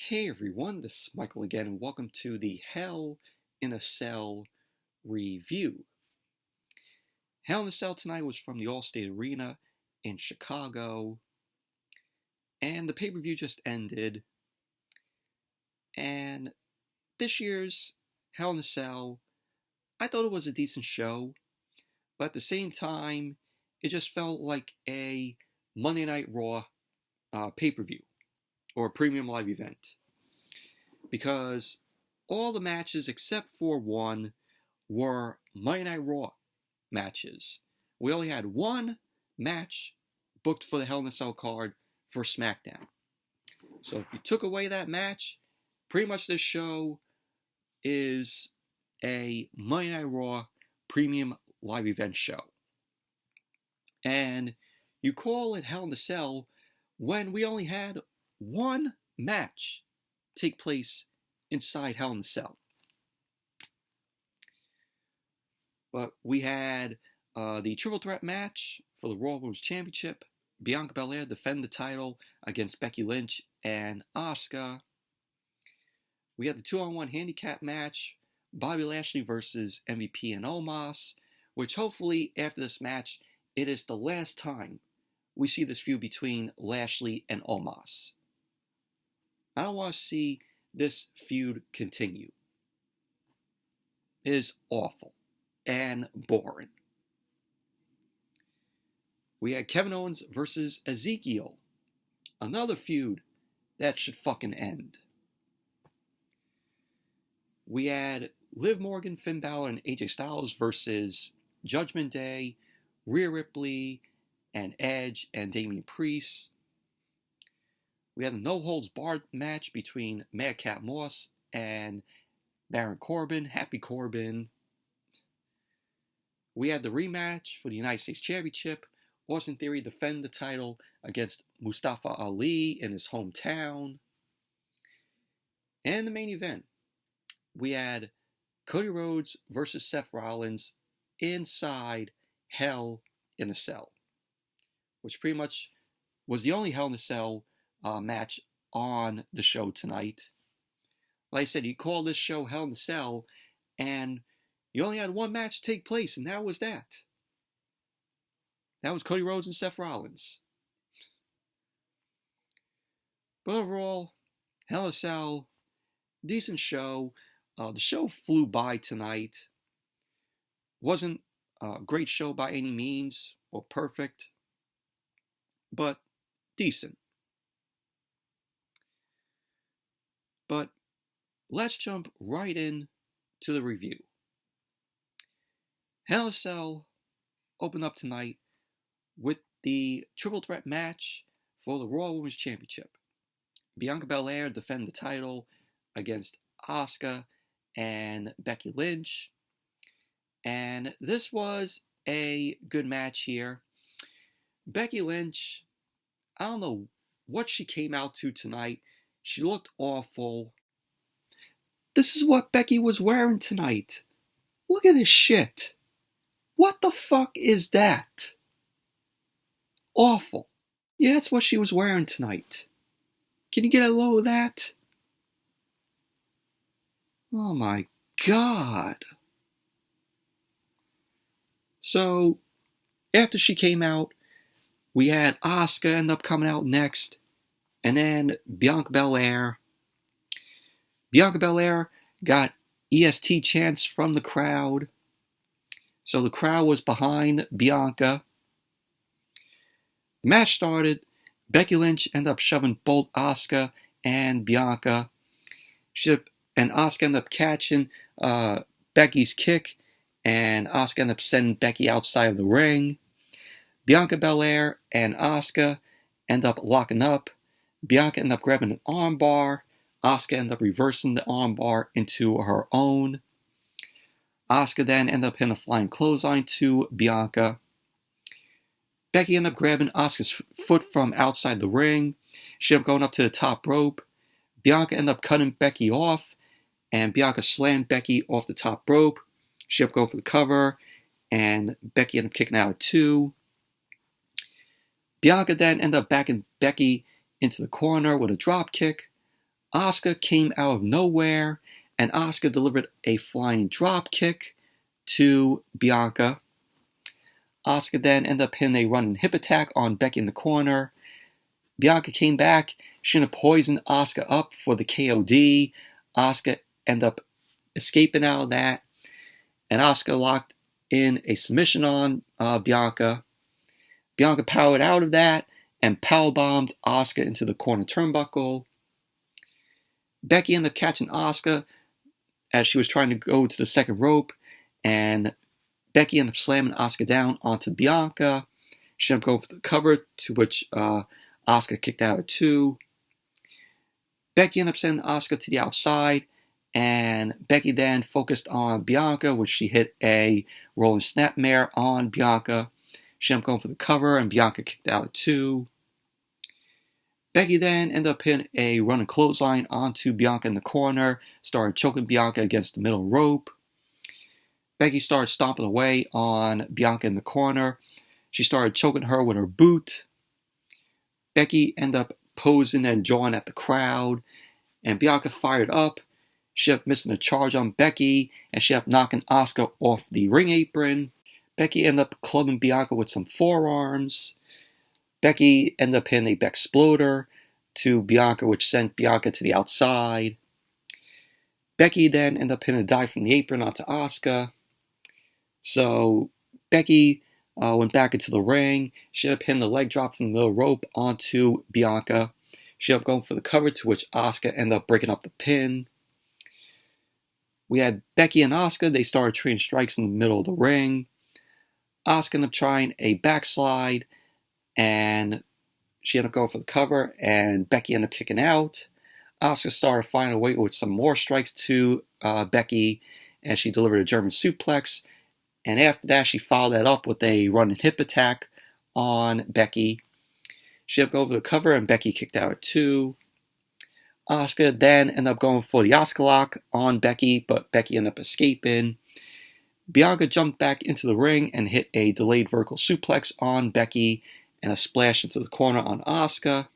Hey everyone, this is Michael again, and welcome to the Hell in a Cell review. Hell in a Cell tonight was from the Allstate Arena in Chicago, and the pay-per-view just ended. And this year's Hell in a Cell, I thought it was a decent show, but at the same time, it just felt like a Monday Night Raw pay-per-view or a premium live event. Because all the matches except for one were Monday Night Raw matches. We only had one match booked for the Hell in a Cell card for SmackDown. So if you took away that match, pretty much this show is a Monday Night Raw premium live event show. And you call it Hell in a Cell when we only had one match take place inside Hell in a Cell. But we had the triple threat match for the Raw Women's Championship. Bianca Belair defend the title against Becky Lynch and Asuka. We had the 2-on-1 handicap match, Bobby Lashley versus MVP and Omas, which hopefully after this match, it is the last time we see this feud between Lashley and Omas. I don't want to see this feud continue. It is awful and boring. We had Kevin Owens versus Ezekiel. Another feud that should fucking end. We had Liv Morgan, Finn Balor, and AJ Styles versus Judgment Day, Rhea Ripley, and Edge, and Damian Priest. We had a no-holds-barred match between Madcap Moss and Baron Corbin, Happy Corbin. We had the rematch for the United States Championship. Austin Theory defend the title against Mustafa Ali in his hometown. And the main event, we had Cody Rhodes versus Seth Rollins inside Hell in a Cell, which pretty much was the only Hell in a Cell match on the show tonight. Like I said, you call this show Hell in a Cell, and you only had one match take place, and that was that. That was Cody Rhodes and Seth Rollins. But overall, Hell in a Cell, decent show. The show flew by tonight. Wasn't a great show by any means, or perfect, but decent. But let's jump right in to the review. Hell in a Cell opened up tonight with the triple threat match for the Raw Women's Championship. Bianca Belair defend the title against Asuka and Becky Lynch. And this was a good match here. Becky Lynch, I don't know what she came out to tonight. She looked awful. This is what Becky was wearing tonight. Look at this shit. What the fuck is that? Awful. Yeah, that's what she was wearing tonight. Can you get a load of that? Oh my god. So, after she came out, we had Asuka end up coming out next, and then Bianca Belair. Bianca Belair got EST chants from the crowd, so the crowd was behind Bianca. The match started. Becky Lynch ended up shoving both Asuka and Bianca. And Asuka ended up catching Becky's kick, and Asuka ended up sending Becky outside of the ring. Bianca Belair and Asuka end up locking up. Bianca ended up grabbing an armbar. Asuka ended up reversing the armbar into her own. Asuka then ended up hitting a flying clothesline to Bianca. Becky ended up grabbing Asuka's foot from outside the ring. She ended up going up to the top rope. Bianca ended up cutting Becky off, and Bianca slammed Becky off the top rope. She ended up going for the cover, and Becky ended up kicking out at 2. Bianca then ended up backing Becky into the corner with a drop kick. Asuka came out of nowhere, and Asuka delivered a flying drop kick to Bianca. Asuka then ended up hitting a running hip attack on Becky in the corner. Bianca came back. She ended up poisoning Asuka up for the KOD. Asuka ended up escaping out of that, and Asuka locked in a submission on Bianca. Bianca powered out of that and powerbombed Asuka into the corner turnbuckle. Becky ended up catching Asuka as she was trying to go to the second rope, and Becky ended up slamming Asuka down onto Bianca. She ended up going for the cover, to which Asuka kicked out at 2. Becky ended up sending Asuka to the outside, and Becky then focused on Bianca, which she hit a rolling snapmare on Bianca. She ended up going for the cover, and Bianca kicked out at 2. Becky then ended up hitting a running clothesline onto Bianca in the corner, started choking Bianca against the middle rope. Becky started stomping away on Bianca in the corner. She started choking her with her boot. Becky ended up posing and jawing at the crowd, and Bianca fired up. She ended up missing a charge on Becky, and she ended up knocking Asuka off the ring apron. Becky ended up clubbing Bianca with some forearms. Becky ended up hitting a Bexploder to Bianca, which sent Bianca to the outside. Becky then ended up hitting a dive from the apron onto Asuka. So Becky went back into the ring. She ended up hitting the leg drop from the middle rope onto Bianca. She ended up going for the cover, to which Asuka ended up breaking up the pin. We had Becky and Asuka. They started trading strikes in the middle of the ring. Asuka ended up trying a backslide, and she ended up going for the cover, and Becky ended up kicking out. Asuka started finding a way with some more strikes to Becky, and she delivered a German suplex. And after that, she followed that up with a running hip attack on Becky. She ended up going for the cover, and Becky kicked out at 2. Asuka then ended up going for the Asuka lock on Becky, but Becky ended up escaping. Bianca jumped back into the ring and hit a delayed vertical suplex on Becky and a splash into the corner on Asuka.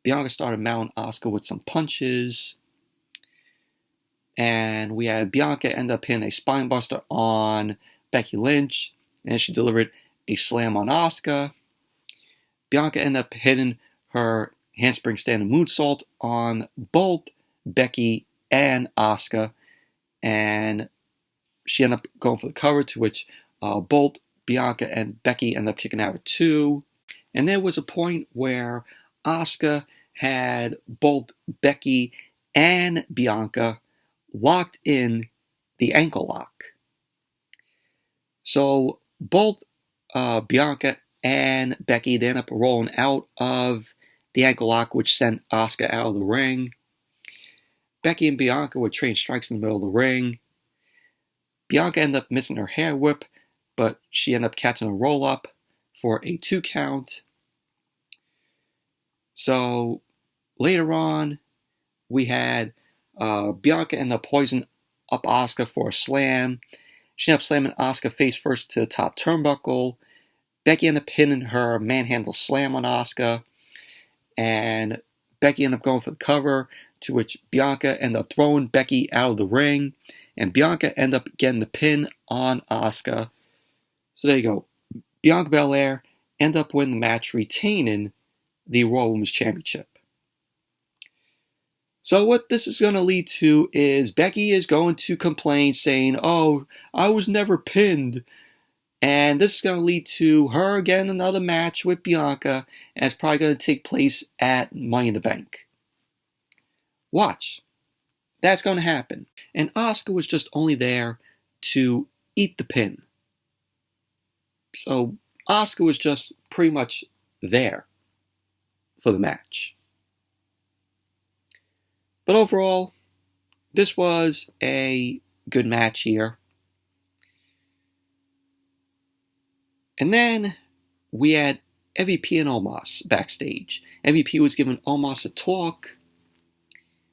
Bianca started mounting Asuka with some punches. And we had Bianca end up hitting a spinebuster on Becky Lynch, and she delivered a slam on Asuka. Bianca ended up hitting her handspring standing moonsault on both Becky and Asuka, and she ended up going for the cover, to which both Bianca and Becky ended up kicking out at 2. And there was a point where Asuka had both Becky and Bianca locked in the ankle lock. So both Bianca and Becky ended up rolling out of the ankle lock, which sent Asuka out of the ring. Becky and Bianca were trading strikes in the middle of the ring. Bianca ended up missing her hair whip, but she ended up catching a roll-up for a 2 count. So later on, we had Bianca ended up poisoning up Asuka for a slam. She ended up slamming Asuka face first to the top turnbuckle. Becky ended up hitting her manhandle slam on Asuka, and Becky ended up going for the cover, to which Bianca ended up throwing Becky out of the ring, and Bianca ended up getting the pin on Asuka. So there you go. Bianca Belair ended up winning the match, retaining the Raw Women's Championship. So what this is going to lead to is Becky is going to complain, saying, "Oh, I was never pinned." And this is going to lead to her getting another match with Bianca, and it's probably going to take place at Money in the Bank. Watch. That's going to happen. And Asuka was just only there to eat the pin. So Asuka was just pretty much there for the match. But overall, this was a good match here. And then we had MVP and Omos backstage. MVP was giving Omos a talk,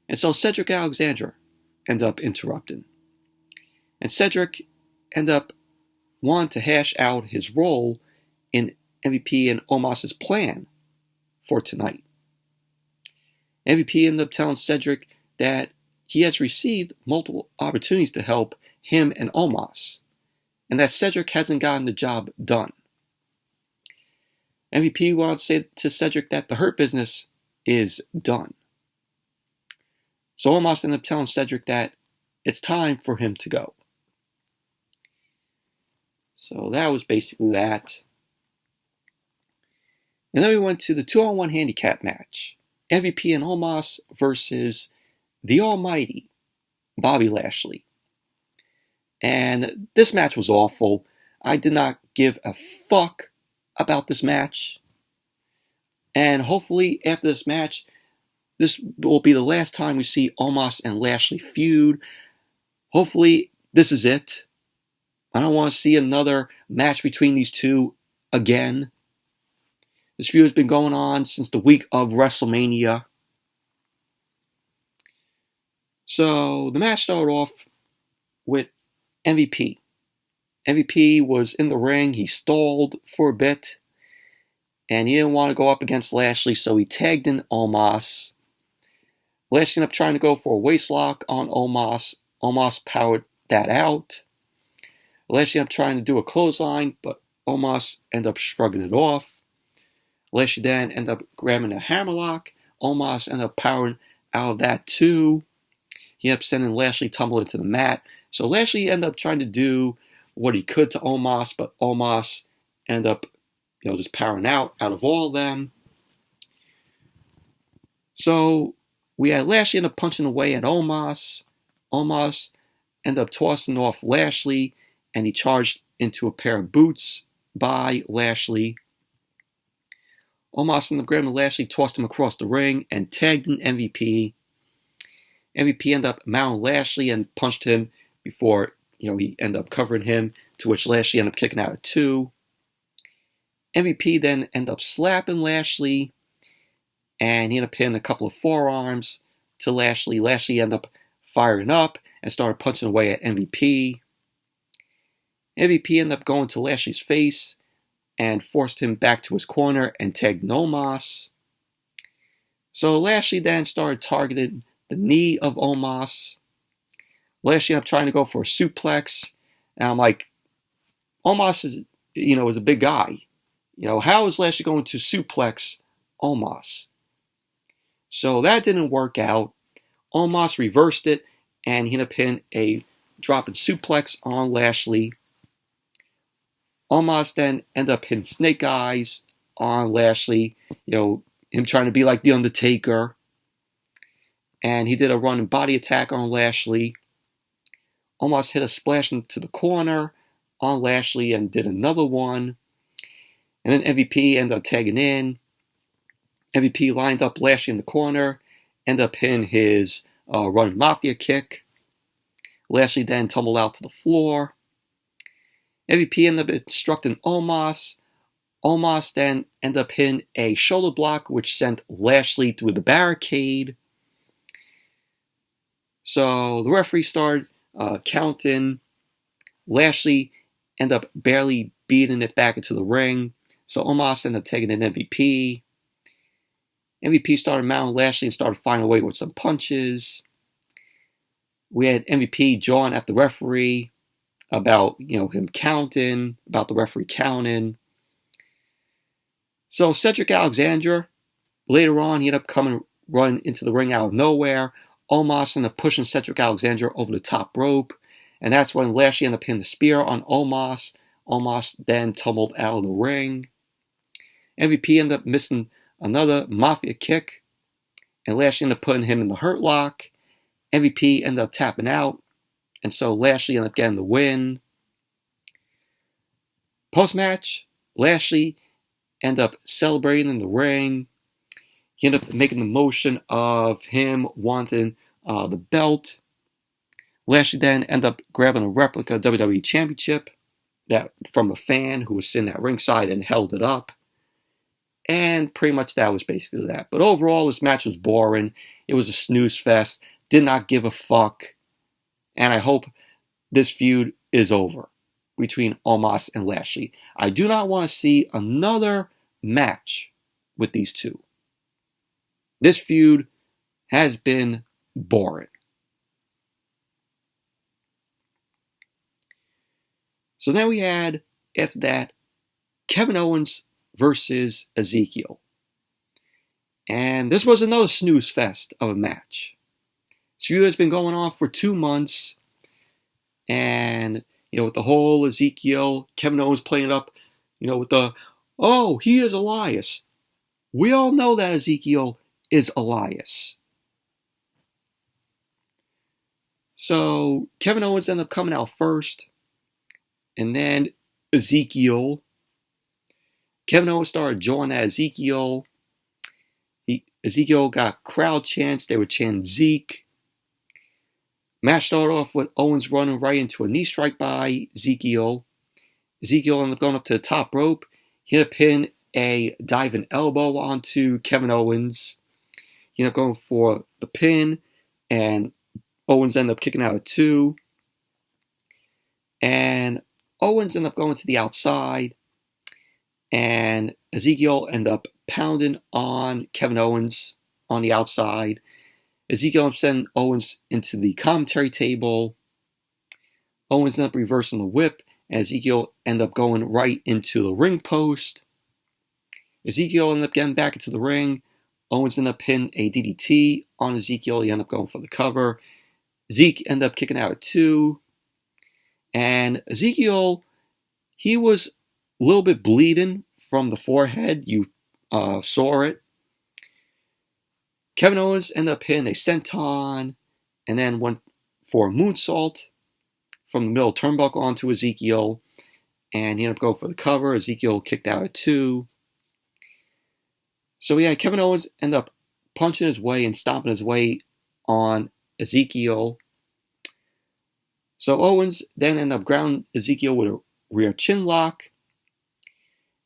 and so Cedric Alexander ended up interrupting. And Cedric ended up wanting to hash out his role in MVP and Omos' plan for tonight. MVP ended up telling Cedric that he has received multiple opportunities to help him and Omos, and that Cedric hasn't gotten the job done. MVP wanted to say to Cedric that the Hurt Business is done. So Omos ended up telling Cedric that it's time for him to go. So that was basically that. And then we went to the 2-on-1 handicap match. MVP and Omos versus the almighty Bobby Lashley. And this match was awful. I did not give a fuck about this match. And hopefully after this match, this will be the last time we see Omos and Lashley feud. Hopefully this is it. I don't want to see another match between these two again. This feud has been going on since the week of WrestleMania. So the match started off with MVP. MVP was in the ring. He stalled for a bit. And he didn't want to go up against Lashley, so he tagged in Omos. Lashley ended up trying to go for a waistlock on Omos. Omos powered that out. Lashley ended up trying to do a clothesline, but Omos ended up shrugging it off. Lashley then ended up grabbing a hammerlock. Omos ended up powering out of that too. He ended up sending Lashley tumbling into the mat. So Lashley ended up trying to do what he could to Omos, but Omos ended up just powering out of all of them. So we had Lashley end up punching away at Omos. Omos ended up tossing off Lashley, and he charged into a pair of boots by Lashley. Omos ended up grabbing Lashley, tossed him across the ring, and tagged in MVP. MVP ended up mounting Lashley and punched him before he ended up covering him, to which Lashley ended up kicking out at 2. MVP then ended up slapping Lashley, and he ended up hitting a couple of forearms to Lashley. Lashley ended up firing up and started punching away at MVP. MVP ended up going to Lashley's face and forced him back to his corner and tagged Omos. So Lashley then started targeting the knee of Omos. Lashley ended up trying to go for a suplex. And I'm like, Omos is a big guy. How is Lashley going to suplex Omos? So that didn't work out. Omos reversed it, and he ended up hitting a dropping suplex on Lashley. Omos then ended up hitting snake eyes on Lashley. Him trying to be like The Undertaker. And he did a running body attack on Lashley. Omos hit a splash into the corner on Lashley and did another one. And then MVP ended up tagging in. MVP lined up Lashley in the corner, ended up hitting his running mafia kick. Lashley then tumbled out to the floor. MVP ended up instructing Omos. Omos then ended up hitting a shoulder block, which sent Lashley through the barricade. So the referee started counting. Lashley ended up barely beating it back into the ring. So Omos ended up taking an MVP. MVP started mounting Lashley and started finding away with some punches. We had MVP jawing at the referee about him counting, about the referee counting. So Cedric Alexander, later on, he ended up running into the ring out of nowhere. Omos ended up pushing Cedric Alexander over the top rope. And that's when Lashley ended up hitting the spear on Omos. Omos then tumbled out of the ring. MVP ended up missing another mafia kick. And Lashley ended up putting him in the hurt lock. MVP ended up tapping out. And so Lashley ended up getting the win. Post-match, Lashley ended up celebrating in the ring. He ended up making the motion of him wanting the belt. Lashley then ended up grabbing a replica WWE Championship from a fan who was sitting at ringside and held it up. And pretty much that was basically that. But overall, this match was boring. It was a snooze fest. Did not give a fuck. And I hope this feud is over between Omos and Lashley. I do not want to see another match with these two. This feud has been boring. So then we had, after that, Kevin Owens versus Ezekiel. And this was another snooze fest of a match. This feud has been going on for 2 months. And, with the whole Ezekiel, Kevin Owens playing it up, with the, oh, he is Elias. We all know that Ezekiel is Elias. So Kevin Owens ended up coming out first. And then Ezekiel. Kevin Owens started joining at Ezekiel. Ezekiel got crowd chants. They would chant Zeke. Match started off with Owens running right into a knee strike by Ezekiel. Ezekiel ended up going up to the top rope. He ended up hitting a diving elbow onto Kevin Owens. He ended up going for the pin. And Owens ended up kicking out at 2. And Owens ended up going to the outside. And Ezekiel ended up pounding on Kevin Owens on the outside. Ezekiel ended up sending Owens into the commentary table. Owens ended up reversing the whip. And Ezekiel ended up going right into the ring post. Ezekiel ended up getting back into the ring. Owens ended up pinning a DDT on Ezekiel. He ended up going for the cover. Zeke ended up kicking out at 2. And Ezekiel, he was a little bit bleeding from the forehead. You saw it. Kevin Owens ended up hitting a senton and then went for a moonsault from the middle turnbuckle onto Ezekiel. And he ended up going for the cover. Ezekiel kicked out at 2. So yeah, Kevin Owens ended up punching his way and stomping his way on Ezekiel. So Owens then ended up grounding Ezekiel with a rear chin lock.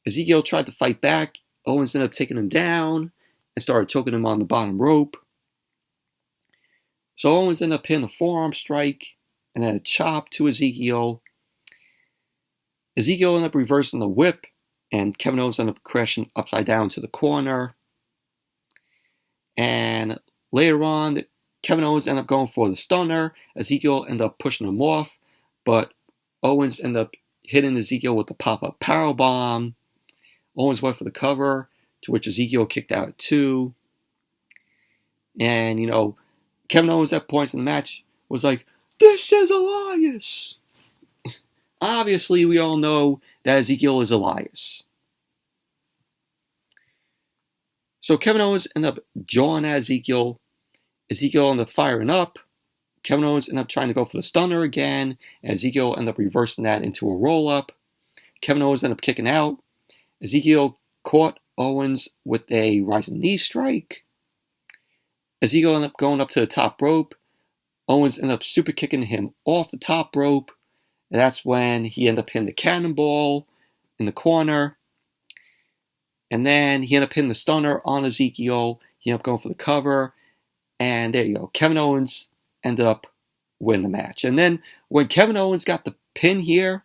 Ezekiel tried to fight back. Owens ended up taking him down and started choking him on the bottom rope. So Owens ended up hitting a forearm strike and then a chop to Ezekiel. Ezekiel ended up reversing the whip, and Kevin Owens ended up crashing upside down to the corner. And later on, Kevin Owens ended up going for the stunner. Ezekiel ended up pushing him off, but Owens ended up hitting Ezekiel with the pop-up powerbomb. Owens went for the cover, to which Ezekiel kicked out at 2. And, Kevin Owens at points in the match was like, "This is Elias!" Obviously, we all know that Ezekiel is Elias. So Kevin Owens ended up jawing at Ezekiel. Ezekiel ended up firing up. Kevin Owens ended up trying to go for the stunner again. And Ezekiel ended up reversing that into a roll-up. Kevin Owens ended up kicking out. Ezekiel caught Owens with a rising knee strike. Ezekiel ended up going up to the top rope. Owens ended up super kicking him off the top rope. And that's when he ended up hitting the cannonball in the corner. And then he ended up hitting the stunner on Ezekiel. He ended up going for the cover. And there you go. Kevin Owens ended up winning the match. And then when Kevin Owens got the pin here,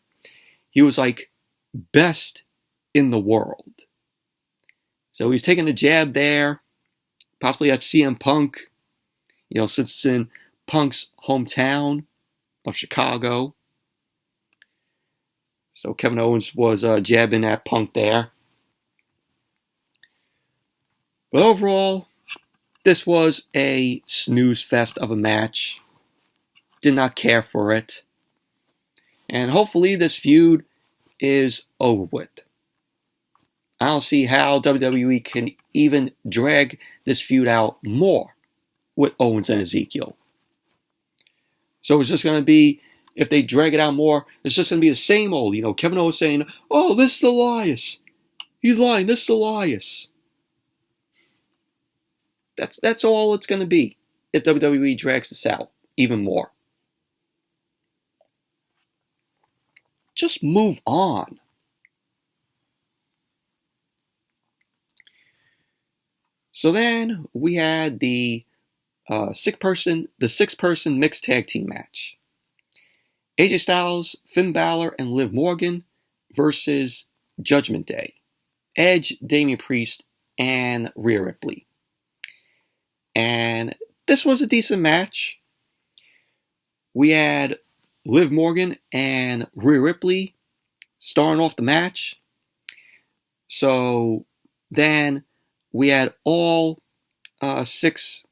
he was like, best in the world. So he's taking a jab there. Possibly at CM Punk. Since it's in Punk's hometown of Chicago. So Kevin Owens was jabbing at Punk there. But overall, this was a snooze fest of a match. Did not care for it. And hopefully this feud is over with. I don't see how WWE can even drag this feud out more with Owens and Ezekiel. So it's just going to be, if they drag it out more, it's just going to be the same old, Kevin Owens saying, "Oh, this is Elias. He's lying, this is Elias." That's all it's going to be if WWE drags this out even more. Just move on. So then we had the six-person mixed tag team match. AJ Styles, Finn Balor, and Liv Morgan versus Judgment Day. Edge, Damian Priest, and Rhea Ripley. And this was a decent match. We had Liv Morgan and Rhea Ripley starting off the match. So then we had all 6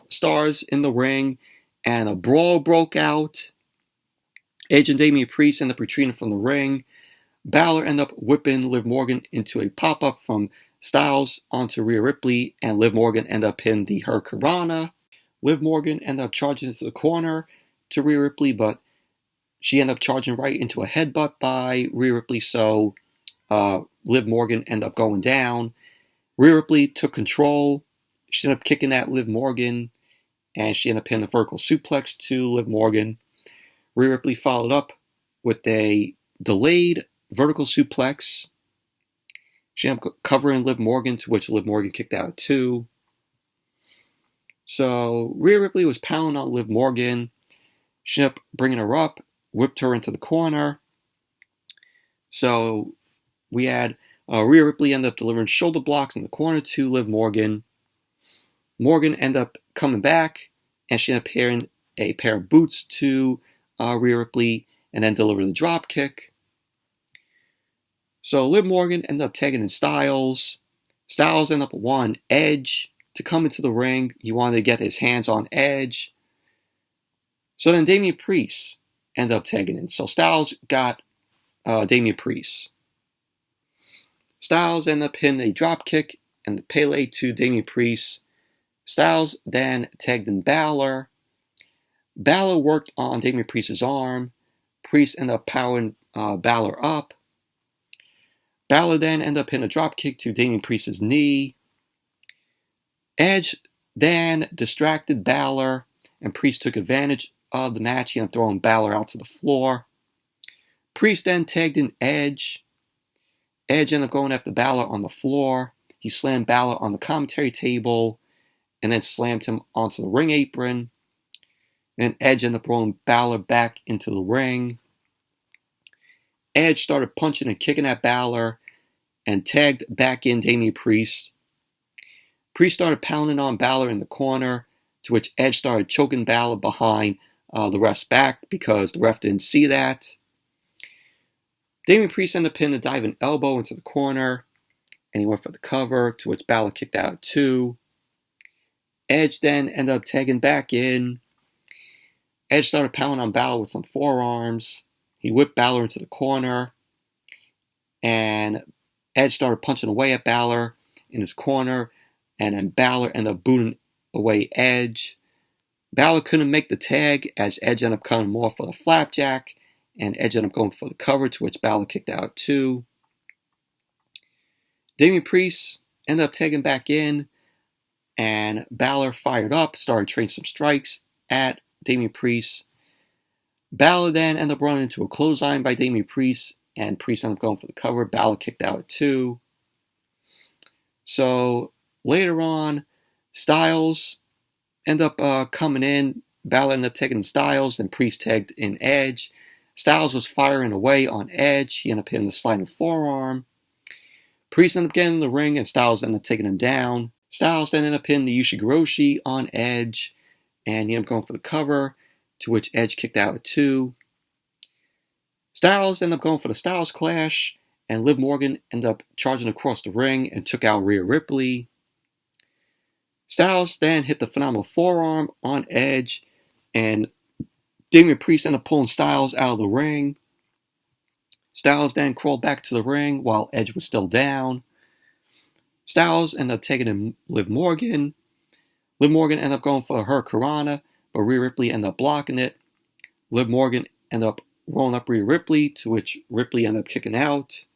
stars in the ring, and a brawl broke out. Edge and Damian Priest end up retreating from the ring. Balor ended up whipping Liv Morgan into a pop-up from Styles onto Rhea Ripley, and Liv Morgan ended up hitting the Hurricanrana. Liv Morgan ended up charging into the corner to Rhea Ripley, but she ended up charging right into a headbutt by Rhea Ripley, so Liv Morgan ended up going down. Rhea Ripley took control. She ended up kicking at Liv Morgan, and she ended up hitting a vertical suplex to Liv Morgan. Rhea Ripley followed up with a delayed vertical suplex. She ended up covering Liv Morgan, to which Liv Morgan kicked out too. So Rhea Ripley was pounding on Liv Morgan. She ended up bringing her up, whipped her into the corner. So we had Rhea Ripley end up delivering shoulder blocks in the corner to Liv Morgan. Morgan ended up coming back, and she ended up pairing a pair of boots to Rhea Ripley, and then delivered the drop kick. So Liv Morgan ended up tagging in Styles. Styles ended up wanting Edge to come into the ring. He wanted to get his hands on Edge. So then Damian Priest ended up tagging in. So Styles got Damian Priest. Styles ended up hitting a drop kick and the Pele to Damian Priest. Styles then tagged in Balor. Balor worked on Damian Priest's arm. Priest ended up powering Balor up. Balor then ended up hitting a drop kick to Damian Priest's knee. Edge then distracted Balor, and Priest took advantage of the match. He ended up throwing Balor out to the floor. Priest then tagged in Edge. Edge ended up going after Balor on the floor. He slammed Balor on the commentary table and then slammed him onto the ring apron. And Edge ended up rolling Balor back into the ring. Edge started punching and kicking at Balor and tagged back in Damian Priest. Priest started pounding on Balor in the corner, to which Edge started choking Balor behind the ref's back because the ref didn't see that. Damian Priest ended up hitting a diving elbow into the corner, and he went for the cover, to which Balor kicked out too. Edge then ended up tagging back in. Edge started pounding on Balor with some forearms. He whipped Balor into the corner, and Edge started punching away at Balor in his corner, and then Balor ended up booting away Edge. Balor couldn't make the tag as Edge ended up cutting him off for the flapjack, and Edge ended up going for the cover, to which Balor kicked out too. Damian Priest ended up tagging back in, and Balor fired up, started trading some strikes at Damian Priest. Balor then ended up running into a clothesline by Damian Priest, and Priest ended up going for the cover. Balor kicked out too. So later on, Styles ended up coming in. Balor ended up taking Styles, and Priest tagged in Edge. Styles was firing away on Edge. He ended up hitting the sliding forearm. Priest ended up getting in the ring, and Styles ended up taking him down. Styles then ended up hitting the Ushigoroshi on Edge, and he ended up going for the cover, to which Edge kicked out too. Styles ended up going for the Styles Clash, and Liv Morgan ended up charging across the ring and took out Rhea Ripley. Styles then hit the Phenomenal Forearm on Edge, and Damian Priest ended up pulling Styles out of the ring. Styles then crawled back to the ring while Edge was still down. Styles ended up taking in Liv Morgan. Liv Morgan ended up going for her Hurricanrana, but Rhea Ripley ended up blocking it. Liv Morgan ended up rolling up Rhea Ripley, to which Ripley ended up kicking out.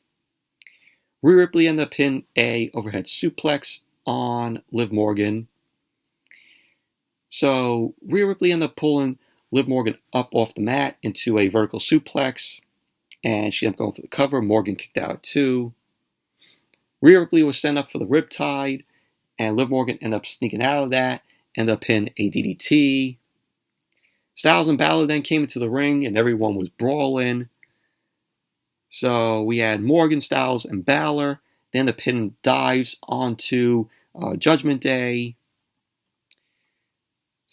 Rhea Ripley ended up hitting a overhead suplex on Liv Morgan. So Rhea Ripley ended up pulling Liv Morgan up off the mat into a vertical suplex, and she ended up going for the cover. Morgan kicked out too. Rhea Ripley was sent up for the Riptide, and Liv Morgan ended up sneaking out of that, ended up hitting a DDT. Styles and Balor then came into the ring, and everyone was brawling. So we had Morgan, Styles, and Balor. They ended up hitting dives onto Judgment Day.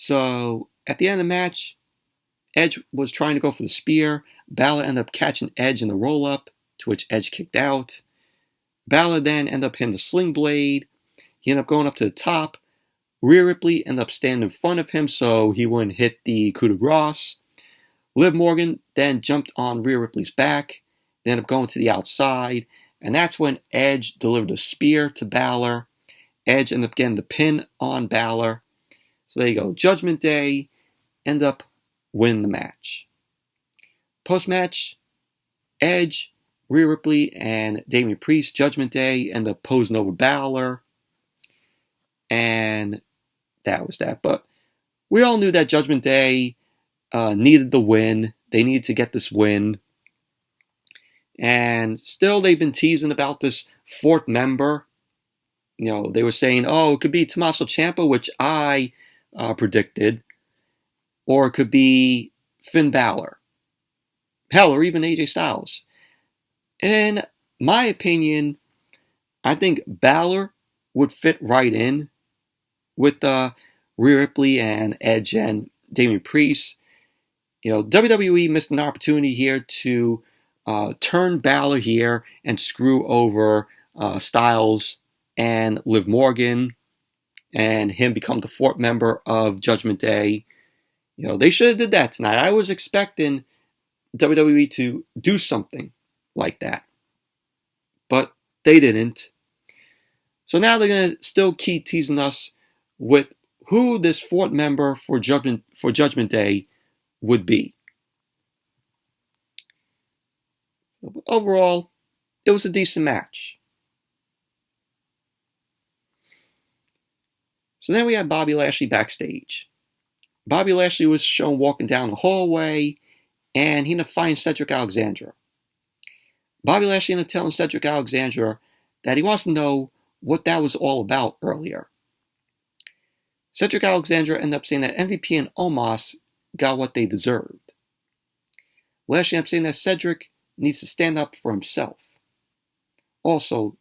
So at the end of the match, Edge was trying to go for the spear. Balor ended up catching Edge in the roll-up, to which Edge kicked out. Balor then ended up hitting the sling blade. He ended up going up to the top. Rhea Ripley ended up standing in front of him so he wouldn't hit the coup de grace. Liv Morgan then jumped on Rhea Ripley's back. They ended up going to the outside. And that's when Edge delivered a spear to Balor. Edge ended up getting the pin on Balor. So there you go. Judgment Day ended up winning the match. Post-match, Edge, Rhea Ripley, and Damian Priest, Judgment Day, ended up posing over Balor. And that was that. But we all knew that Judgment Day needed the win. They needed to get this win. And still they've been teasing about this fourth member. You know, they were saying, oh, it could be Tommaso Ciampa, which I predicted. Or it could be Finn Balor. Hell, or even AJ Styles. In my opinion, I think Balor would fit right in with Rhea Ripley and Edge and Damian Priest. You know, WWE missed an opportunity here to turn Balor here and screw over Styles and Liv Morgan and him become the fourth member of Judgment Day. You know, they should have did that tonight. I was expecting WWE to do something like that. But they didn't. So now they're going to still keep teasing us with who this fourth member for Judgment Day would be. But overall, it was a decent match. So then we had Bobby Lashley backstage. Bobby Lashley was shown walking down the hallway, and he ended up finding Cedric Alexander. Bobby Lashley ended up telling Cedric Alexander that he wants to know what that was all about earlier. Cedric Alexander ended up saying that MVP and Omas got what they deserved. Lashley ended up saying that Cedric needs to stand up for himself. Also,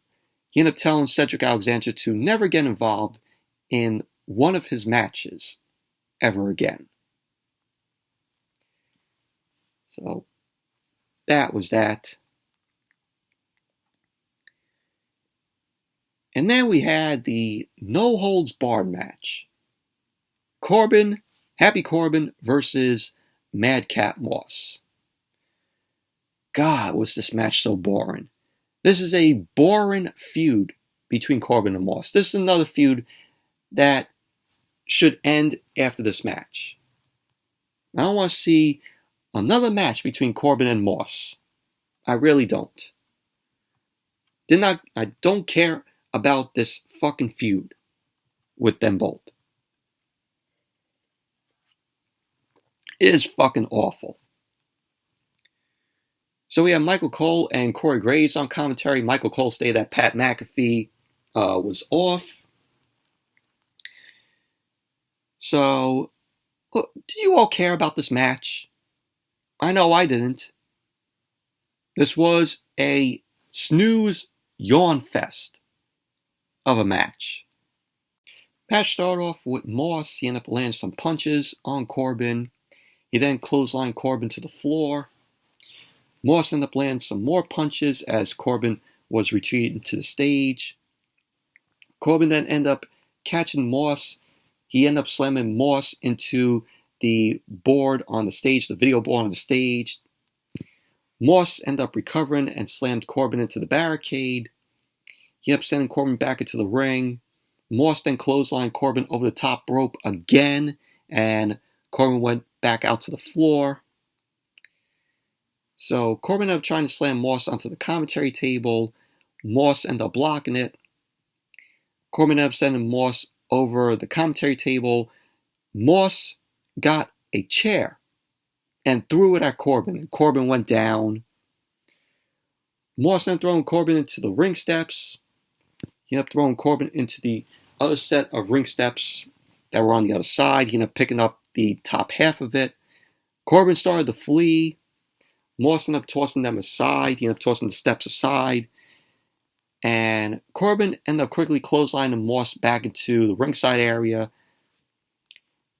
he ended up telling Cedric Alexander to never get involved in one of his matches ever again. So, that was that. And then we had the no-holds-barred match. Happy Corbin versus Madcap Moss. God, was this match so boring. This is a boring feud between Corbin and Moss. This is another feud that should end after this match. I don't want to see another match between Corbin and Moss. I really don't. I don't care about this fucking feud with them both. It is fucking awful. So we have Michael Cole and Corey Graves on commentary. Michael Cole stated that Pat McAfee was off. So, do you all care about this match? I know I didn't. This was a snooze yawn fest of a match. Match started off with Moss. He ended up landing some punches on Corbin. He then clotheslined Corbin to the floor. Moss ended up landing some more punches as Corbin was retreating to the stage. Corbin then ended up catching Moss. He ended up slamming Moss into the board on the stage, the video board on the stage. Moss ended up recovering and slammed Corbin into the barricade. He ended up sending Corbin back into the ring. Moss then clotheslined Corbin over the top rope again, and Corbin went back out to the floor. So Corbin ended up trying to slam Moss onto the commentary table. Moss ended up blocking it. Corbin ended up sending Moss over the commentary table. Moss got a chair and threw it at Corbin, and Corbin went down. Moss ended up throwing Corbin into the ring steps. He ended up throwing Corbin into the other set of ring steps that were on the other side. He ended up picking up the top half of it. Corbin started to flee. Moss ended up tossing them aside. He ended up tossing the steps aside. And Corbin ended up quickly clotheslining Moss back into the ringside area.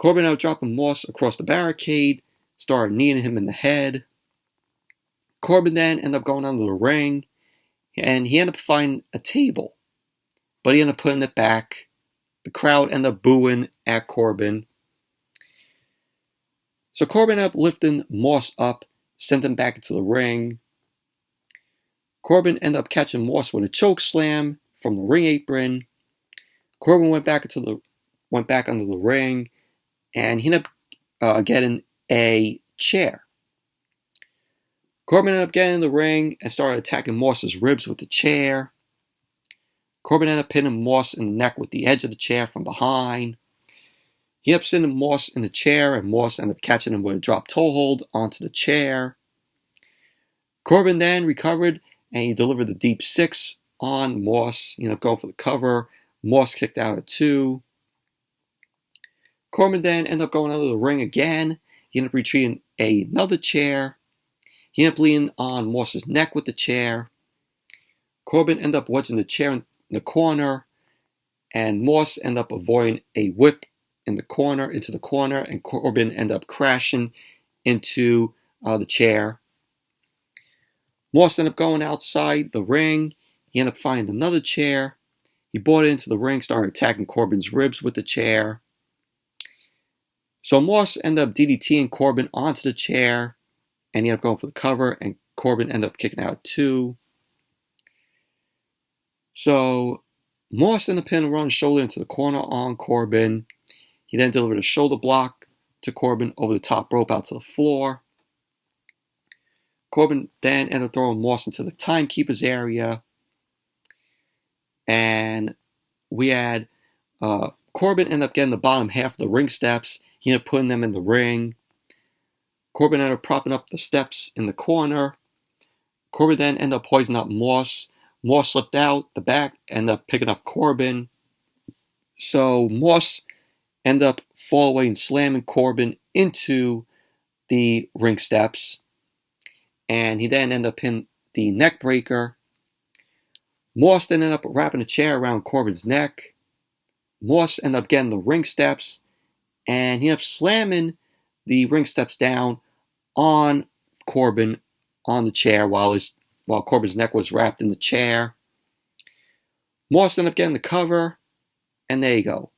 Corbin ended up dropping Moss across the barricade, started kneeing him in the head. Corbin then ended up going under the ring, and he ended up finding a table, but he ended up putting it back. The crowd ended up booing at Corbin. So Corbin ended up lifting Moss up, sent him back into the ring. Corbin ended up catching Moss with a choke slam from the ring apron. Corbin went back under the ring, and he ended up getting a chair. Corbin ended up getting in the ring and started attacking Moss's ribs with the chair. Corbin ended up hitting Moss in the neck with the edge of the chair from behind. He ended up sending Moss in the chair, and Moss ended up catching him with a drop toe hold onto the chair. Corbin then recovered, and he delivered the deep six on Moss. He ended up going for the cover. Moss kicked out at 2. Corbin then ended up going under the ring again. He ended up retrieving another chair. He ended up leaning on Moss's neck with the chair. Corbin ended up wedging the chair in the corner, and Moss ended up avoiding a whip into the corner, and Corbin ended up crashing into the chair. Moss ended up going outside the ring. He ended up finding another chair. He brought it into the ring, started attacking Corbin's ribs with the chair. So Moss ended up DDTing Corbin onto the chair, and he ended up going for the cover, and Corbin ended up kicking out 2. So Moss ended up pinning a run shoulder into the corner on Corbin. He then delivered a shoulder block to Corbin over the top rope out to the floor. Corbin then ended up throwing Moss into the timekeeper's area. And we had Corbin ended up getting the bottom half of the ring steps. He ended up putting them in the ring. Corbin ended up propping up the steps in the corner. Corbin then ended up poisoning up Moss. Moss slipped out the back, ended up picking up Corbin. So Moss ended up falling away and slamming Corbin into the ring steps. And he then ended up hitting the neck breaker. Moss then ended up wrapping a chair around Corbin's neck. Moss ended up getting the ring steps, and he ended up slamming the ring steps down on Corbin on the chair while Corbin's neck was wrapped in the chair. Moss ended up getting the cover, and there you go.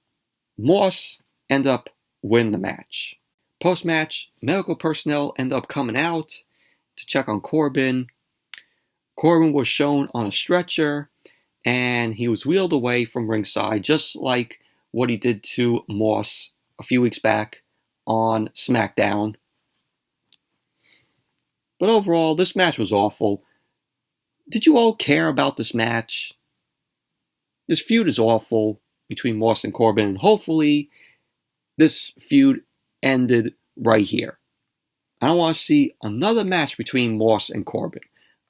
Moss ended up winning the match. Post-match, medical personnel ended up coming out to check on Corbin. Corbin was shown on a stretcher, and he was wheeled away from ringside, just like what he did to Moss a few weeks back on SmackDown. But overall, this match was awful. Did you all care about this match? This feud is awful between Moss and Corbin, and hopefully this feud ended right here. I don't want to see another match between Moss and Corbin.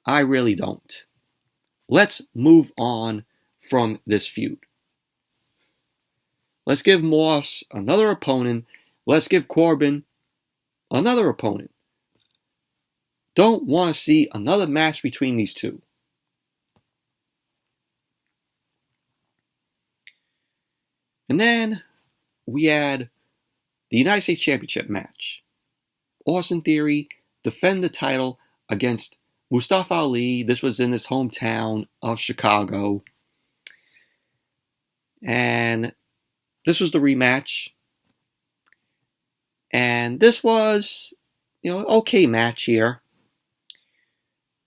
I really don't. Let's move on from this feud. Let's give Moss another opponent. Let's give Corbin another opponent. Don't want to see another match between these two. And then we had the United States Championship match. Austin Theory defended the title against Mustafa Ali. This was in his hometown of Chicago. And this was the rematch. And this was, okay match here.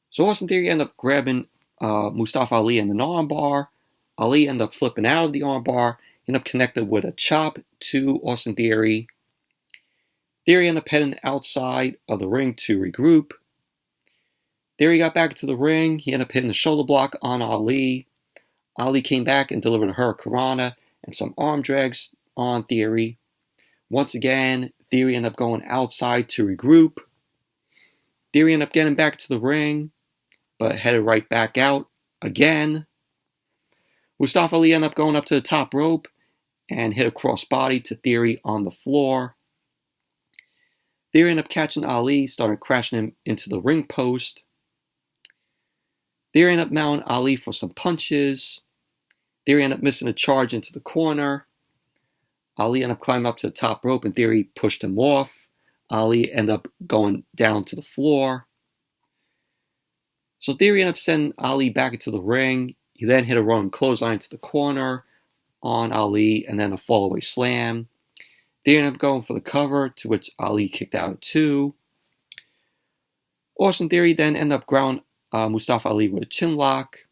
So Austin Theory ended up grabbing Mustafa Ali in an armbar. Ali ended up flipping out of the armbar. Ended up connected with a chop to Austin Theory. Theory ended up heading outside of the ring to regroup. Theory got back to the ring. He ended up hitting the shoulder block on Ali. Ali came back and delivered a Hurricanrana and some arm drags on Theory. Once again, Theory ended up going outside to regroup. Theory ended up getting back to the ring, but headed right back out again. Mustafa Ali ended up going up to the top rope and hit a crossbody to Theory on the floor. Theory ended up catching Ali, started crashing him into the ring post. Theory ended up mounting Ali for some punches. Theory ended up missing a charge into the corner. Ali ended up climbing up to the top rope, and Theory pushed him off. Ali ended up going down to the floor. So Theory ended up sending Ali back into the ring. He then hit a running clothesline to the corner on Ali, and then a fallaway slam. Theory ended up going for the cover, to which Ali kicked out at 2. Austin Theory then ended up grounding Mustafa Ali with a chin lock.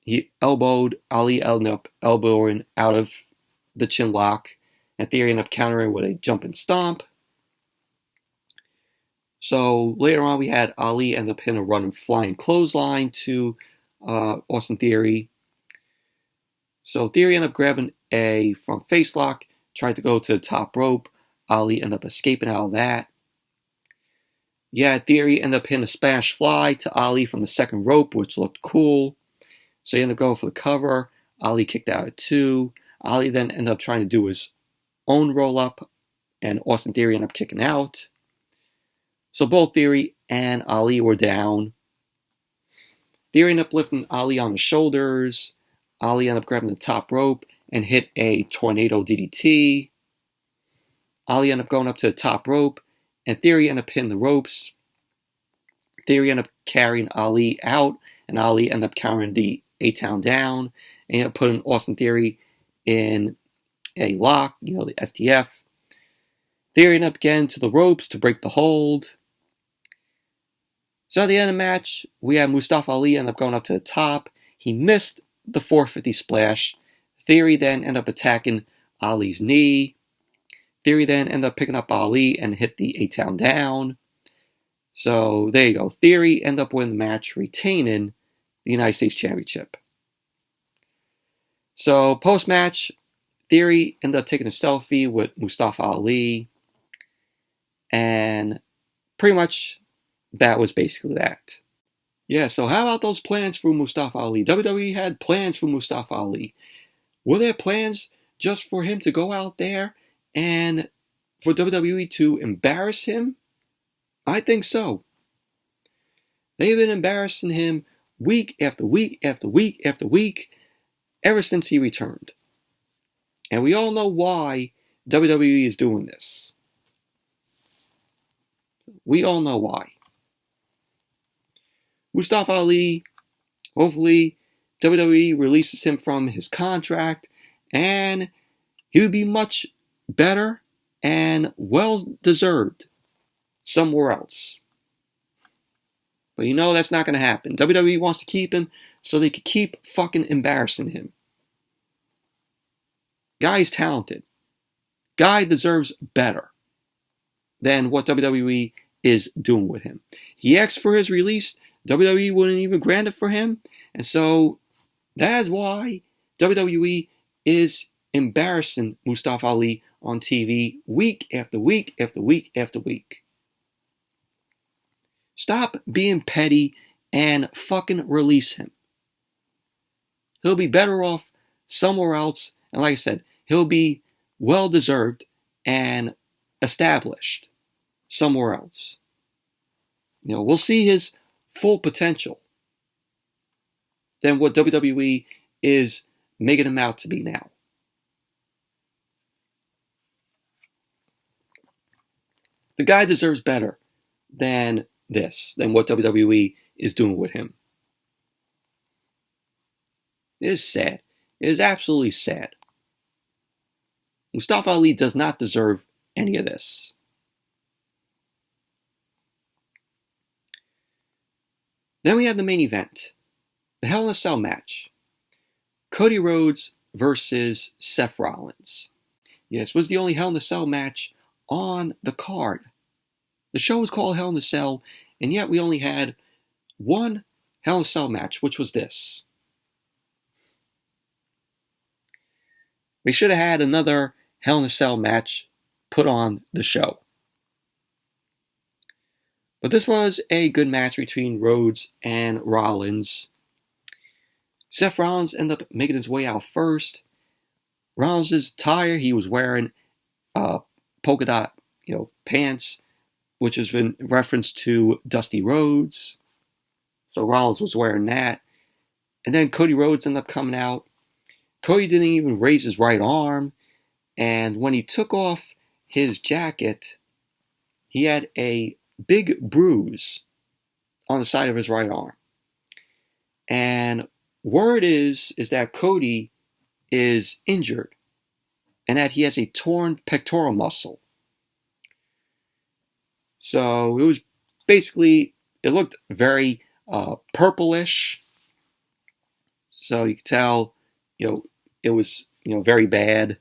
He elbowed Ali, ended up elbowing out of the chin lock, and Theory ended up countering with a jump and stomp. So later on, we had Ali end up hitting a running flying clothesline to Austin Theory. So Theory ended up grabbing a front face lock, tried to go to the top rope. Ali ended up escaping out of that. Yeah, Theory ended up hitting a Spanish fly to Ali from the second rope, which looked cool. So he ended up going for the cover. Ali kicked out at 2. Ali then ended up trying to do his own roll-up, and Austin Theory ended up kicking out. So both Theory and Ali were down. Theory ended up lifting Ali on the shoulders. Ali ended up grabbing the top rope and hit a tornado DDT. Ali ended up going up to the top rope, and Theory ended up hitting the ropes. Theory ended up carrying Ali out, and Ali ended up countering the A-Town down, and ended up putting Austin Theory in a lock, the STF. Theory ended up getting to the ropes to break the hold. So at the end of the match, we had Mustafa Ali end up going up to the top. He missed the 450 splash. Theory then ended up attacking Ali's knee. Theory then ended up picking up Ali and hit the A-Town down. So there you go. Theory ended up winning the match, retaining the United States Championship. So post-match, Theory ended up taking a selfie with Mustafa Ali. And pretty much that was basically that. Yeah, so how about those plans for Mustafa Ali? WWE had plans for Mustafa Ali. Were there plans just for him to go out there and for WWE to embarrass him? I think so. They've been embarrassing him week after week after week after week ever since he returned. And we all know why WWE is doing this. We all know why. Mustafa Ali, hopefully WWE releases him from his contract and he would be much better and well-deserved somewhere else. But that's not going to happen. WWE wants to keep him so they can keep fucking embarrassing him. Guy's talented. Guy deserves better than what WWE is doing with him. He asked for his release. WWE wouldn't even grant it for him. And so that is why WWE is embarrassing Mustafa Ali on TV week after week after week after week. Stop being petty and fucking release him. He'll be better off somewhere else. And like I said, he'll be well-deserved and established somewhere else. We'll see his full potential than what WWE is making him out to be now. The guy deserves better than what WWE is doing with him. It is sad. It is absolutely sad. Mustafa Ali does not deserve any of this. Then we had the main event, the Hell in a Cell match. Cody Rhodes versus Seth Rollins. Yes, this was the only Hell in a Cell match on the card. The show was called Hell in a Cell, and yet we only had one Hell in a Cell match, which was this. We should have had another Hell in a Cell match put on the show. But this was a good match between Rhodes and Rollins. Seth Rollins ended up making his way out first. Rollins' attire, he was wearing polka dot, pants, which is in reference to Dusty Rhodes. So Rollins was wearing that. And then Cody Rhodes ended up coming out. Cody didn't even raise his right arm. And when he took off his jacket, he had a big bruise on the side of his right arm. And word is that Cody is injured and that he has a torn pectoral muscle. So it was basically, it looked very purplish. So you could tell, it was, very bad.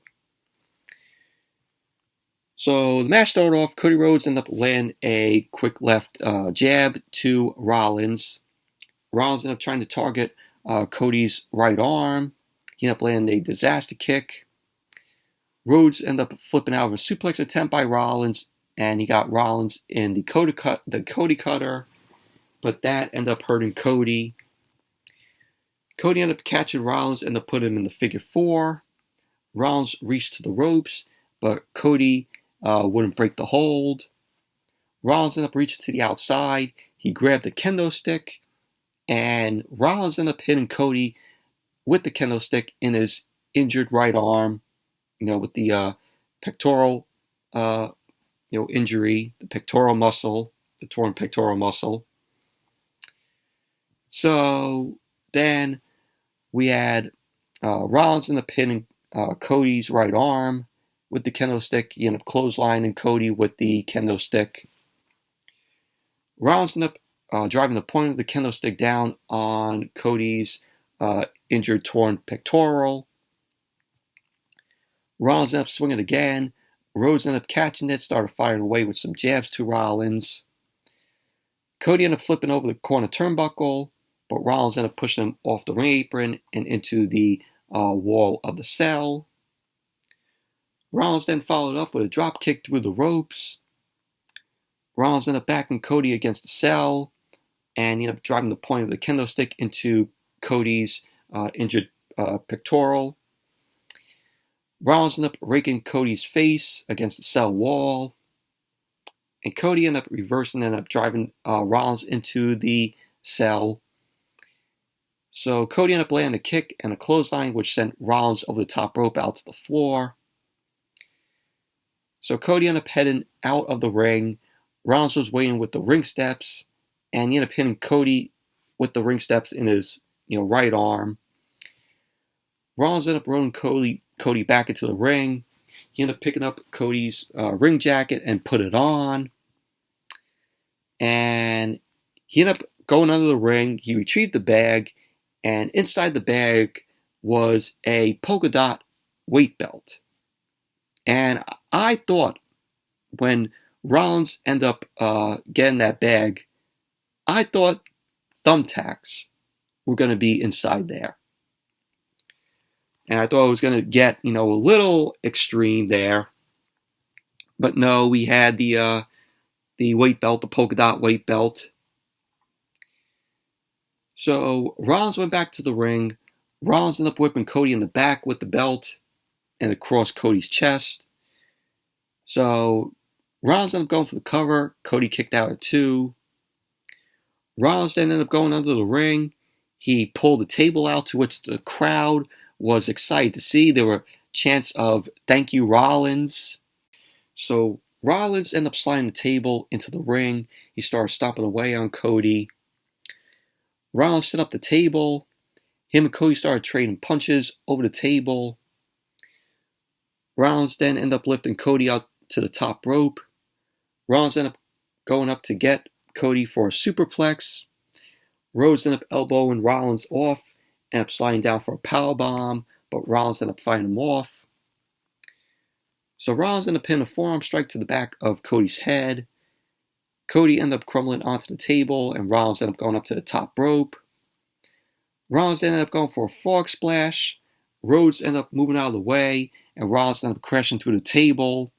So the match started off, Cody Rhodes ended up landing a quick left jab to Rollins. Rollins ended up trying to target Cody's right arm. He ended up landing a disaster kick. Rhodes ended up flipping out of a suplex attempt by Rollins, and he got Rollins in the Cody cutter, but that ended up hurting Cody. Cody ended up catching Rollins and put him in the figure four. Rollins reached to the ropes, but Cody wouldn't break the hold. Rollins ended up reaching to the outside. He grabbed the kendo stick, and Rollins ended up hitting Cody with the kendo stick in his injured right arm, with the pectoral, injury, the pectoral muscle, the torn pectoral muscle. So then we had Rollins ended up hitting Cody's right arm with the kendo stick. He ended up clotheslining Cody with the kendo stick. Rollins ended up driving the point of the kendo stick down on Cody's injured torn pectoral. Rollins ended up swinging again. Rhodes ended up catching it, started firing away with some jabs to Rollins. Cody ended up flipping over the corner turnbuckle, but Rollins ended up pushing him off the ring apron and into the wall of the cell. Rollins then followed up with a drop kick through the ropes. Rollins ended up backing Cody against the cell, and he ended up driving the point of the kendo stick into Cody's injured pectoral. Rollins ended up raking Cody's face against the cell wall, and Cody ended up reversing and ended up driving Rollins into the cell. So Cody ended up landing a kick and a clothesline, which sent Rollins over the top rope out to the floor. So Cody ended up heading out of the ring. Rollins was waiting with the ring steps, and he ended up hitting Cody with the ring steps in his right arm. Rollins ended up rolling Cody back into the ring. He ended up picking up Cody's ring jacket and put it on. And he ended up going under the ring. He retrieved the bag, and inside the bag was a polka dot weight belt. And I thought when Rollins ended up getting that bag, I thought thumbtacks were going to be inside there. And I thought it was going to get, a little extreme there. But no, we had the weight belt, the polka dot weight belt. So Rollins went back to the ring. Rollins ended up whipping Cody in the back with the belt and across Cody's chest. So Rollins ended up going for the cover. Cody kicked out at 2. Rollins then ended up going under the ring. He pulled the table out, to which the crowd was excited to see. There were chants of "Thank you, Rollins." So Rollins ended up sliding the table into the ring. He started stomping away on Cody. Rollins set up the table. Him and Cody started trading punches over the table. Rollins then ended up lifting Cody out to the top rope. Rollins ended up going up to get Cody for a superplex. Rhodes ended up elbowing Rollins off, ended up sliding down for a powerbomb, but Rollins ended up fighting him off. So Rollins ended up pinning a forearm strike to the back of Cody's head. Cody ended up crumbling onto the table, and Rollins ended up going up to the top rope. Rollins ended up going for a frog splash. Rhodes ended up moving out of the way, and Rollins ended up crashing through the table.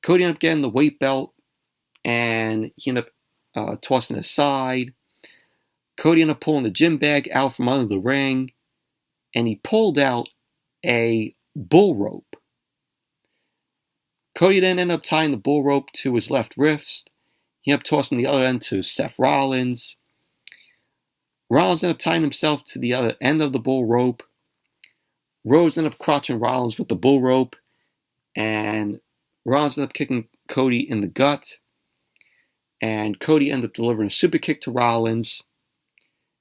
Cody ended up getting the weight belt, and he ended up tossing it aside. Cody ended up pulling the gym bag out from under the ring, and he pulled out a bull rope. Cody then ended up tying the bull rope to his left wrist. He ended up tossing the other end to Seth Rollins. Rollins ended up tying himself to the other end of the bull rope. Rhodes ended up crouching Rollins with the bull rope, and Rollins ended up kicking Cody in the gut, and Cody ended up delivering a super kick to Rollins.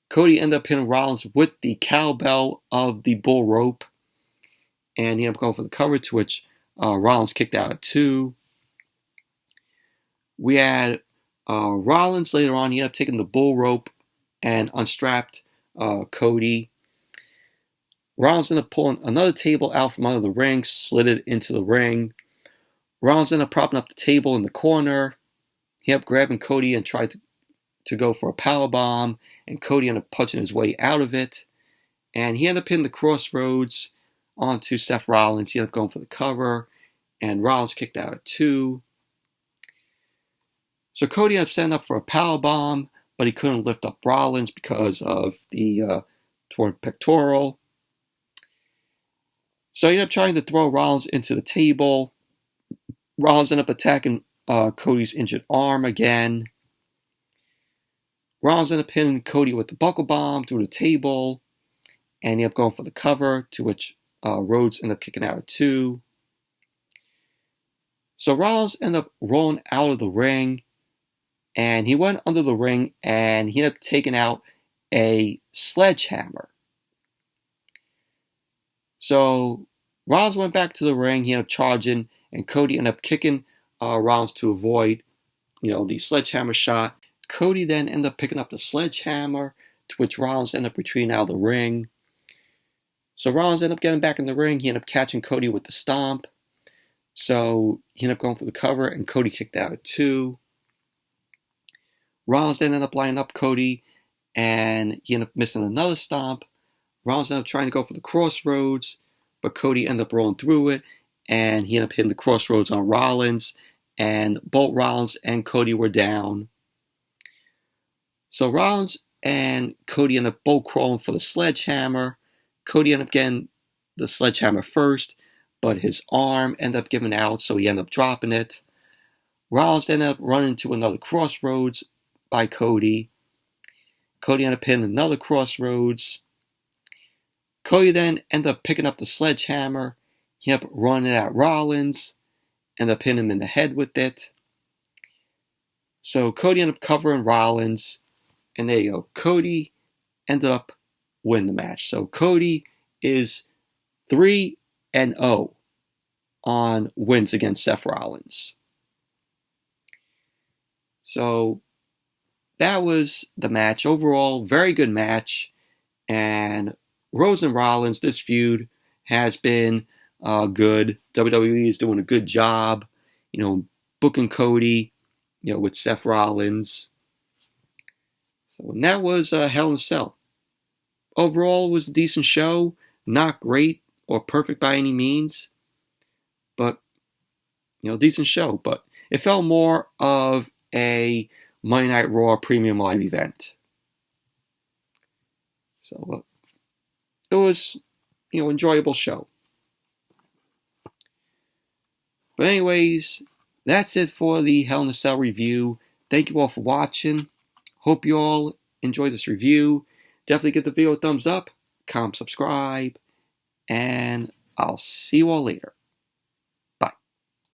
Cody ended up hitting Rollins with the cowbell of the bull rope, and he ended up going for the cover, to which Rollins kicked out at 2. We had Rollins later on. He ended up taking the bull rope and unstrapped Cody. Rollins ended up pulling another table out from under the ring, slid it into the ring. Rollins ended up propping up the table in the corner. He ended up grabbing Cody and tried to go for a powerbomb, and Cody ended up punching his way out of it. And he ended up hitting the crossroads onto Seth Rollins. He ended up going for the cover, and Rollins kicked out at 2. So Cody ended up setting up for a powerbomb, but he couldn't lift up Rollins because of the torn pectoral. So he ended up trying to throw Rollins into the table. Rollins ended up attacking Cody's injured arm again. Rollins ended up hitting Cody with the buckle bomb through the table, and he ended up going for the cover, to which Rhodes ended up kicking out at 2. So Rollins ended up rolling out of the ring, and he went under the ring, and he ended up taking out a sledgehammer. So Rollins went back to the ring. He ended up charging, and Cody ended up kicking Rollins to avoid, the sledgehammer shot. Cody then ended up picking up the sledgehammer, to which Rollins ended up retreating out of the ring. So Rollins ended up getting back in the ring. He ended up catching Cody with the stomp. So he ended up going for the cover, and Cody kicked out at 2. Rollins then ended up lining up Cody, and he ended up missing another stomp. Rollins ended up trying to go for the crossroads, but Cody ended up rolling through it, and he ended up hitting the crossroads on Rollins, and both Rollins and Cody were down. So Rollins and Cody ended up both crawling for the sledgehammer. Cody ended up getting the sledgehammer first, but his arm ended up giving out, so he ended up dropping it. Rollins ended up running to another crossroads by Cody. Cody ended up hitting another crossroads. Cody then ended up picking up the sledgehammer. He ended up running it at Rollins, ended up hitting him in the head with it. So Cody ended up covering Rollins, and there you go. Cody ended up winning the match. So Cody is 3-0 on wins against Seth Rollins. So that was the match. Overall, very good match. And Rhodes and Rollins, this feud has been good. WWE is doing a good job, booking Cody, with Seth Rollins. So and that was Hell in a Cell. Overall, it was a decent show. Not great or perfect by any means, but decent show. But it felt more of a Monday Night Raw premium live event. So it was, enjoyable show. But anyways, that's it for the Hell in a Cell review. Thank you all for watching. Hope you all enjoyed this review. Definitely give the video a thumbs up, comment, subscribe, and I'll see you all later.